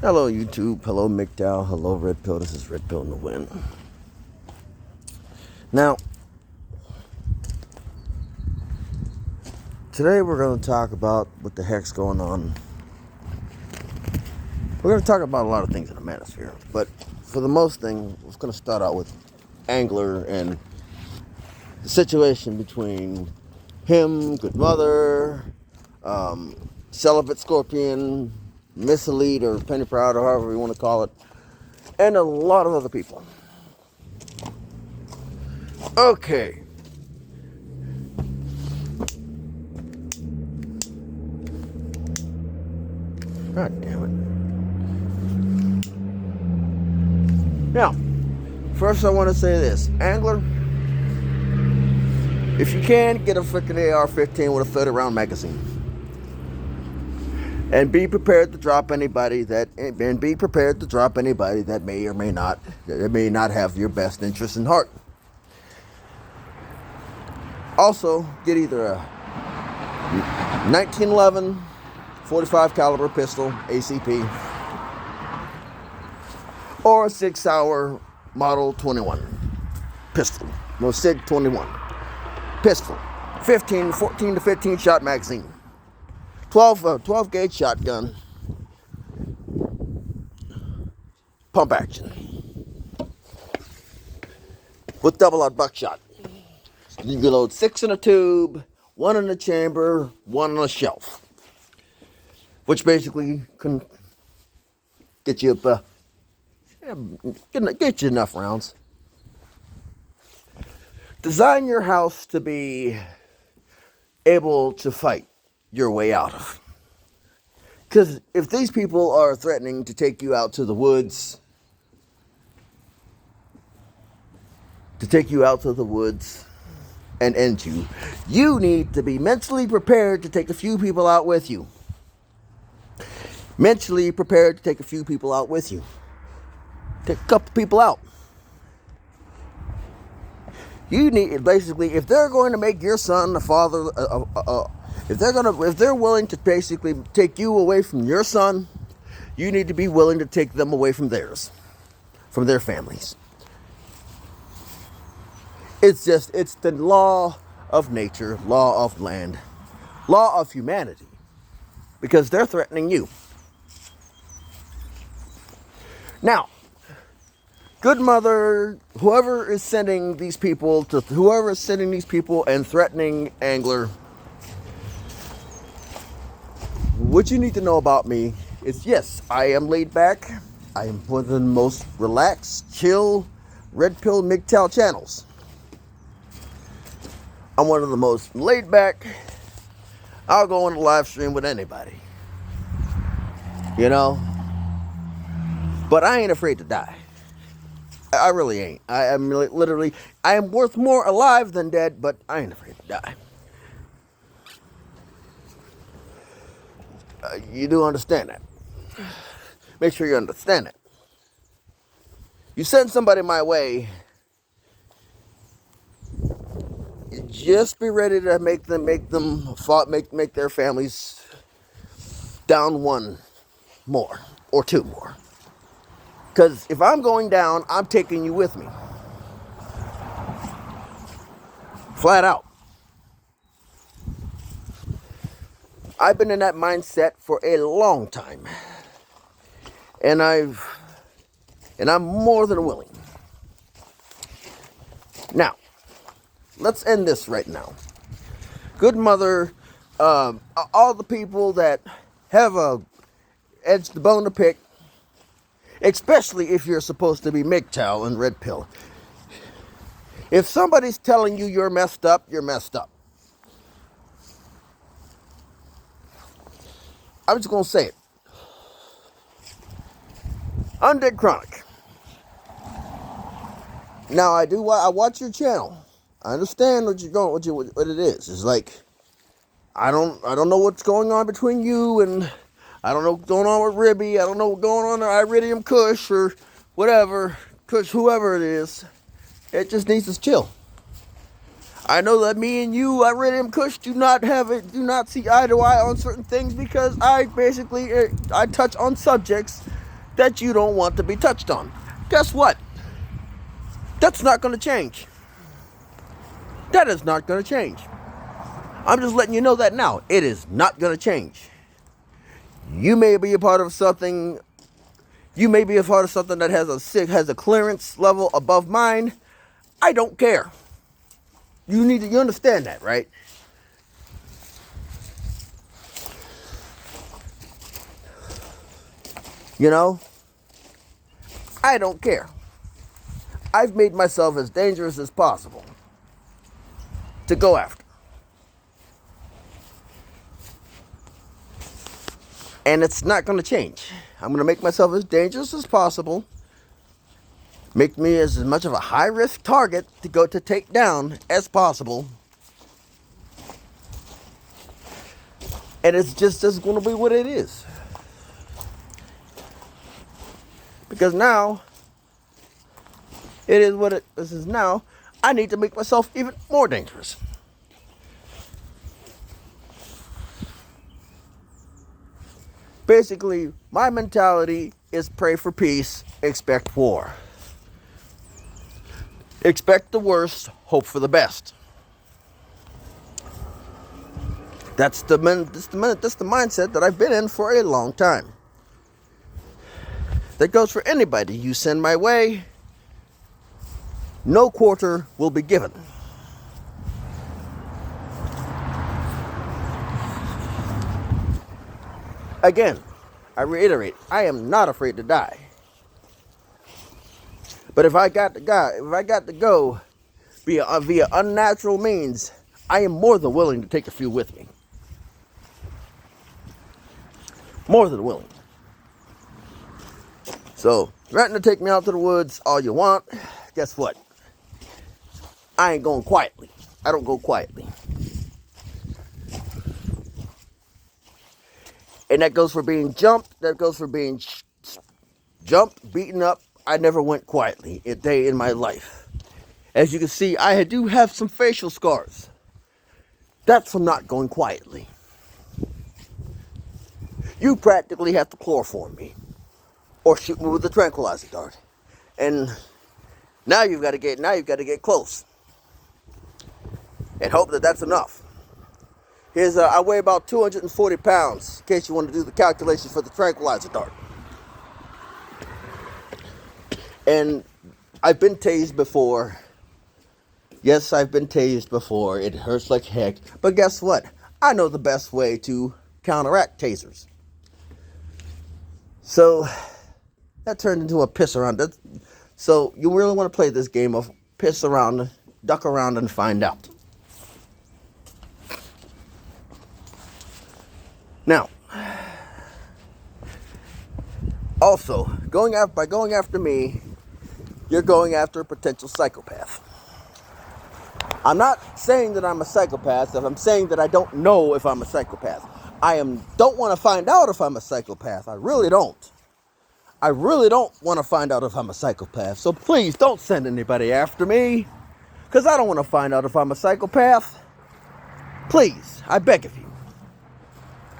Hello YouTube, hello MGTOW, hello Red Pill, this is Red Pill in the Wind. Now, today we're going to talk about what the heck's going on. We're going to talk about a lot of things in the manosphere, but for the most thing, we're going to start out with Angler and the situation between him, Good Mother, Celibate Scorpion, Miss Elite or Penny Proud or however you want to call it, and a lot of other people. Okay. God damn it. Now, first I want to say this. Angler, if you can, get a freaking AR-15 with a 30-round magazine. And be prepared to drop anybody that may or may not have your best interest in heart. Also, get either a 1911 45 caliber pistol, ACP, or a SIG Sauer Model 21 pistol. No, SIG 21 pistol. 14 to 15 shot magazine. 12 gauge shotgun. Pump action. With double aught buckshot. You can load 6 in a tube, 1 in a chamber, 1 on a shelf. Which basically can get you up, get you enough rounds. Design your house to be able to fight your way out of. Because if these people are threatening to take you out to the woods, and end you, you need to be mentally prepared to take a few people out with you. Take a couple people out. You need, basically, if they're going to make your son a father, if they're willing to basically take you away from your son, you need to be willing to take them away from theirs, from their families. It's the law of nature, law of land, law of humanity, because they're threatening you. Now, Good Mother, whoever is sending these people and threatening Angler, what you need to know about me is, yes, I am laid back. I am one of the most relaxed, chill, Red Pill MGTOW channels. I'm one of the most laid back. I'll go on a live stream with anybody. You know? But I ain't afraid to die. I really ain't. I am literally, I am worth more alive than dead, but I ain't afraid to die. You do understand that. Make sure you understand that. You send somebody my way, just be ready to make their families down 1 more or 2 more. Because if I'm going down, I'm taking you with me. Flat out. I've been in that mindset for a long time. And I'm more than willing. Now, let's end this right now. Good Mother, all the people that have a edge the bone to pick, especially if you're supposed to be MGTOW and Red Pill. If somebody's telling you you're messed up, you're messed up. I'm just going to say it. Undead Chronic. Now, I watch your channel. I understand what it is. It's like, I don't know what's going on between you and I don't know what's going on with Ribby. I don't know what's going on with Iridium Kush or whatever. Kush, whoever it is. It just needs to chill. I know that me and you, Iridium Kush, do not see eye to eye on certain things because I touch on subjects that you don't want to be touched on. Guess what? That's not going to change. That is not going to change. I'm just letting you know that now. It is not going to change. You may be a part of something. You may be a part of something that has a clearance level above mine. I don't care. You understand that, right? You know, I don't care. I've made myself as dangerous as possible to go after. And it's not going to change. I'm going to make myself as dangerous as possible. Make me as much of a high-risk target to take down as possible. And it's just going to be what it is. Because now, it is what it is now. I need to make myself even more dangerous. Basically, my mentality is pray for peace, expect war. Expect the worst, hope for the best. That's the mindset that I've been in for a long time. That goes for anybody you send my way. No quarter will be given. Again, I reiterate, I am not afraid to die. But if I got to go via unnatural means, I am more than willing to take a few with me. More than willing. So, threaten to take me out to the woods all you want. Guess what? I ain't going quietly. I don't go quietly. And that goes for being jumped. That goes for being jumped, beaten up. I never went quietly a day in my life. As you can see, I do have some facial scars. That's from not going quietly. You practically have to chloroform me. Or shoot me with a tranquilizer dart. And now you've got to get close. And hope that that's enough. I weigh about 240 pounds, in case you want to do the calculations for the tranquilizer dart. And I've been tased before. Yes, I've been tased before. It hurts like heck. But guess what? I know the best way to counteract tasers. So, that turned into a piss around. So, you really want to play this game of piss around, duck around, and find out. Now, also, by going after me, you're going after a potential psychopath. I'm not saying that I'm a psychopath. I'm saying that I don't know if I'm a psychopath. Don't want to find out if I'm a psychopath. I really don't. I really don't want to find out if I'm a psychopath. So please don't send anybody after me, because I don't want to find out if I'm a psychopath. Please, I beg of you.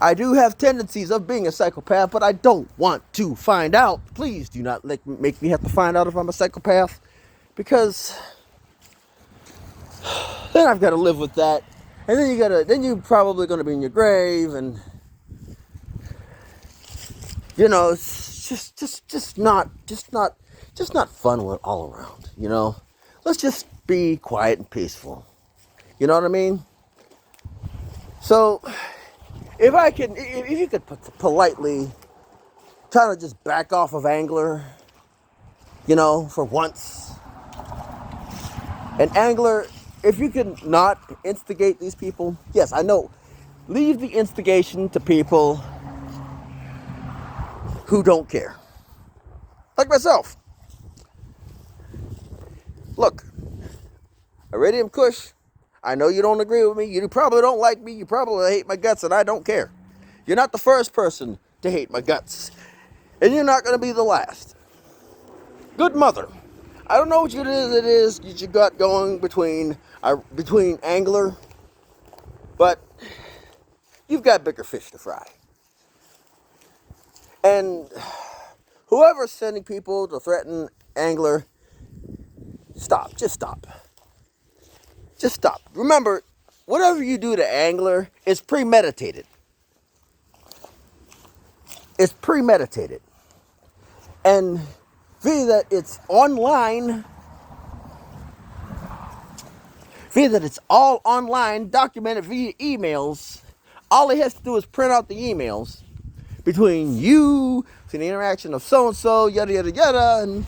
I do have tendencies of being a psychopath, but I don't want to find out. Please do not make me have to find out if I'm a psychopath, because then I've got to live with that. And then you're probably going to be in your grave, and it's just not fun all around, Let's just be quiet and peaceful. You know what I mean? So, if you could politely try to just back off of Angler, for once. And Angler, if you can not instigate these people, yes, I know, leave the instigation to people who don't care. Like myself. Look, Iridium Kush, I know you don't agree with me. You probably don't like me. You probably hate my guts, and I don't care. You're not the first person to hate my guts. And you're not going to be the last. Good mother. I don't know what it is that you got going between Angler, but you've got bigger fish to fry. And whoever's sending people to threaten Angler, stop. Just stop. Just stop. Remember, whatever you do to Angler is premeditated. It's premeditated. And via that it's online, via that it's all online, documented via emails, all he has to do is print out the emails between you, the interaction of so-and-so, yada, yada, yada, and,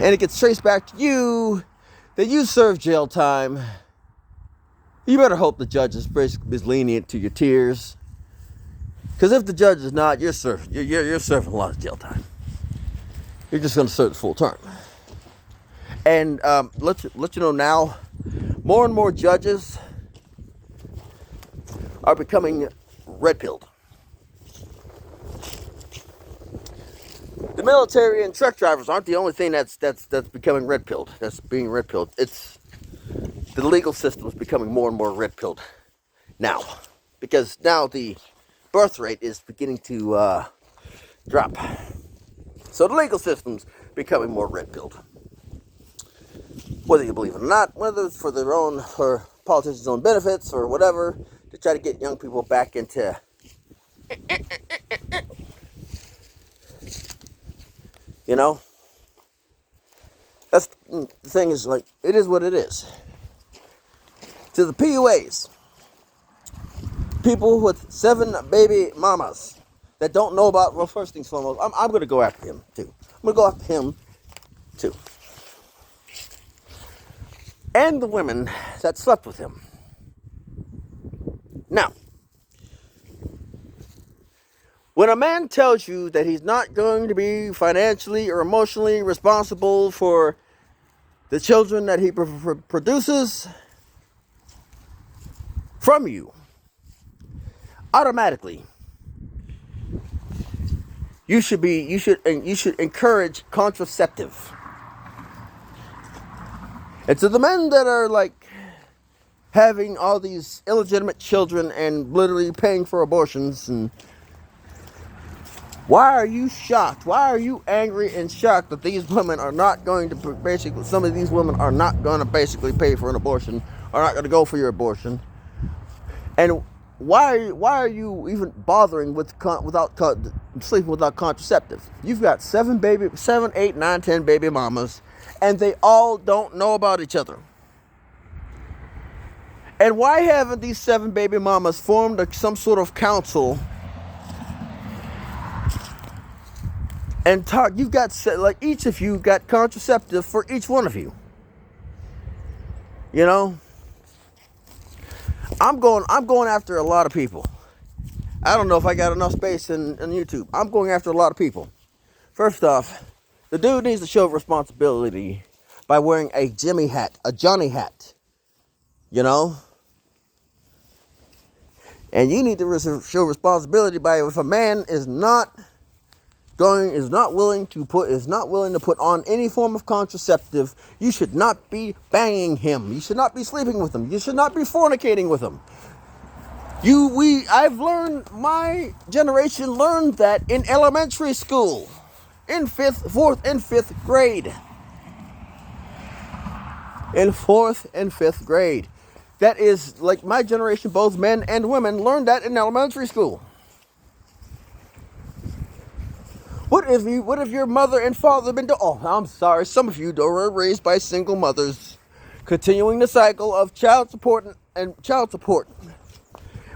and it gets traced back to you, that you serve jail time. You better hope the judge is lenient to your tears. Because if the judge is not, you're serving a lot of jail time. You're just going to serve the full term. And let you know now, more and more judges are becoming red-pilled. The military and truck drivers aren't the only thing that's becoming red-pilled. That's being red-pilled. It's the legal system is becoming more and more red-pilled now, because now the birth rate is beginning to drop. So the legal system's becoming more red-pilled. Whether you believe it or not, whether it's for politicians' own benefits or whatever, to try to get young people back into that's the thing, is like, it is what it is. To the PUAs, people with 7 baby mamas that don't know about, well, first things foremost, I'm going to go after him too. I'm going to go after him too. And the women that slept with him. Now, when a man tells you that he's not going to be financially or emotionally responsible for the children that he produces from you, automatically, you should encourage contraceptive. And to the men that are like having all these illegitimate children and literally paying for abortions, and why are you shocked? Why are you angry and shocked that these women are not going to some of these women are not going to basically pay for an abortion, are not going to go for your abortion? And why are you even bothering sleeping without contraceptive? You've got 7, 8, 9, 10 baby mamas, and they all don't know about each other. And why haven't these 7 baby mamas formed some sort of council and talk? You've got, like, each of you got contraceptive for each one of you. I'm going after a lot of people. I don't know if I got enough space in YouTube. I'm going after a lot of people. First off, the dude needs to show responsibility by wearing a Jimmy hat, a Johnny hat. And you need to show responsibility by, if a man is not willing to put on any form of contraceptive, you should not be banging him. You should not be sleeping with him. You should not be fornicating with him. My generation learned that in elementary school, in 4th and 5th grade. In 4th and 5th grade. That is, like, my generation, both men and women, learned that in elementary school. What if your mother and father have been I'm sorry, some of you were raised by single mothers, continuing the cycle of child support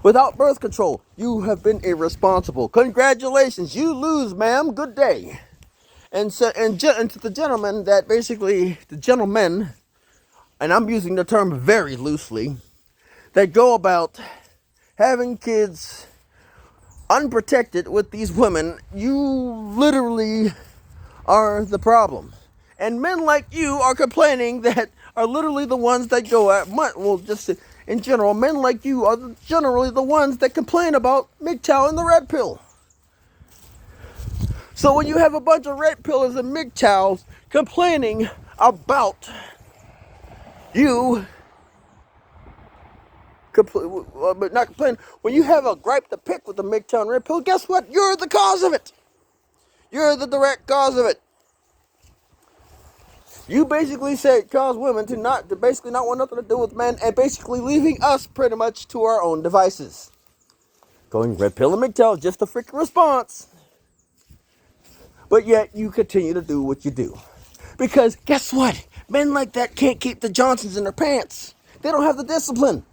without birth control. You have been irresponsible. Congratulations, you lose, ma'am. Good day. And to the gentlemen that basically, the gentlemen, and I'm using the term very loosely, that go about having kids unprotected with these women, you literally are the problem. And men like you are complaining that are literally the ones that go at, well, just in general, men like you are generally the ones that complain about MGTOW and the red pill. So when you have a bunch of red pillers and MGTOWs complaining about you, but not complaining, when you have a gripe to pick with the MGTOW and red pill, guess what? You're the cause of it. You're the direct cause of it. You basically said cause women to basically not want nothing to do with men, and basically leaving us pretty much to our own devices. Going red pill and MGTOW, just a freaking response. But yet you continue to do what you do. Because guess what? Men like that can't keep the Johnsons in their pants. They don't have the discipline.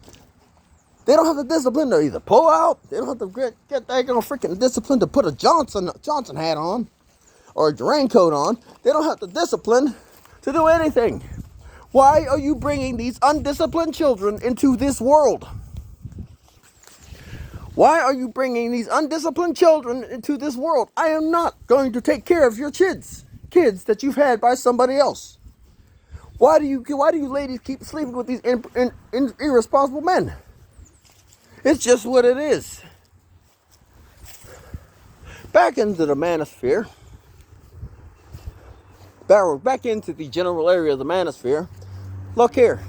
They don't have the discipline to either pull out. They don't have to get that freaking discipline to put a Johnson hat on or a raincoat on. They don't have the discipline to do anything. Why are you bringing these undisciplined children into this world? Why are you bringing these undisciplined children into this world? I am not going to take care of your kids that you've had by somebody else. Why do you ladies keep sleeping with these irresponsible men? It's just what it is. Back into the manosphere. Back into the general area of the manosphere. Look here.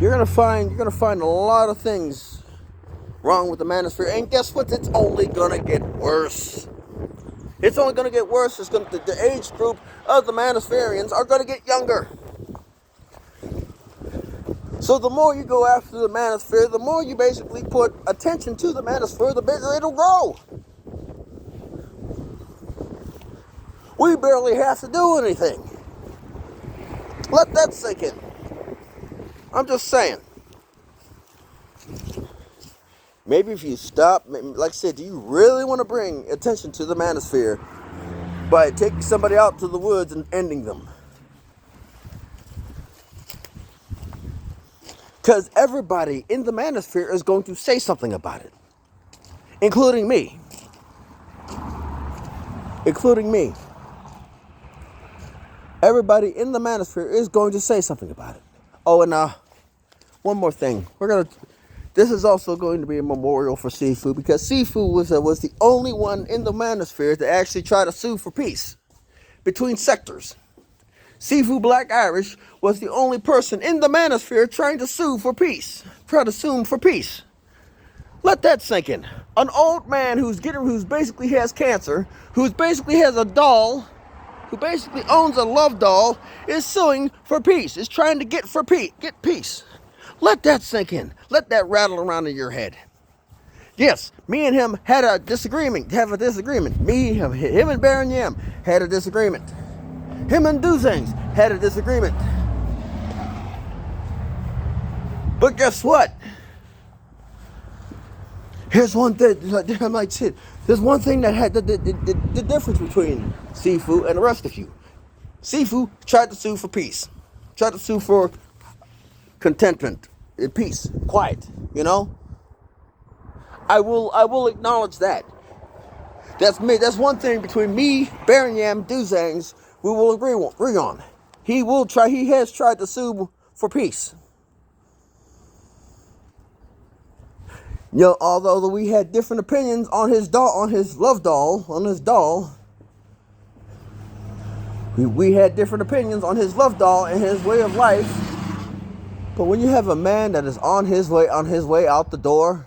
You're gonna find a lot of things wrong with the manosphere, and guess what? It's only gonna get worse. It's only gonna get worse. The age group of the manospherians are gonna get younger. So the more you go after the manosphere, the more you basically put attention to the manosphere, the bigger it'll grow. We barely have to do anything. Let that sink in. I'm just saying. Maybe if you stop, like I said, do you really want to bring attention to the manosphere by taking somebody out to the woods and ending them? Because everybody in the manosphere is going to say something about it. Including me. Everybody in the manosphere is going to say something about it. Oh, and one more thing. This is also going to be a memorial for Sifu, because Sifu was the only one in the manosphere to actually try to sue for peace between sectors. Sifu Black Irish was the only person in the manosphere trying to sue for peace. Let that sink in. An old man who basically has cancer, who basically has a doll, who basically owns a love doll, is suing for peace, is trying to get peace. Let that sink in. Let that rattle around in your head. Yes, me and him had a disagreement. Him and Baron Yam had a disagreement. Him and Duzangs had a disagreement. But guess what? Here's one thing, there's one thing that had the difference between Sifu and the rest of you. Sifu tried to sue for peace. Tried to sue for contentment, peace, quiet, I will acknowledge that. That's me. That's one thing between me, Baron Yam, Duzangs, we will agree on. He has tried to sue for peace. Although we had different opinions on his love doll, we had different opinions on his love doll and his way of life. But when you have a man that is on his way out the door,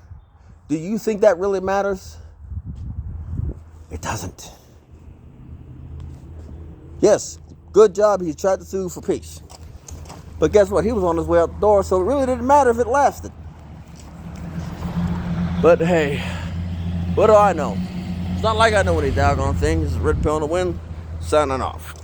do you think that really matters? It doesn't. Yes, good job. He tried to sue for peace. But guess what? He was on his way out the door, so it really didn't matter if it lasted. But hey, what do I know? It's not like I know any doggone things. Red Pill in the Wind, signing off.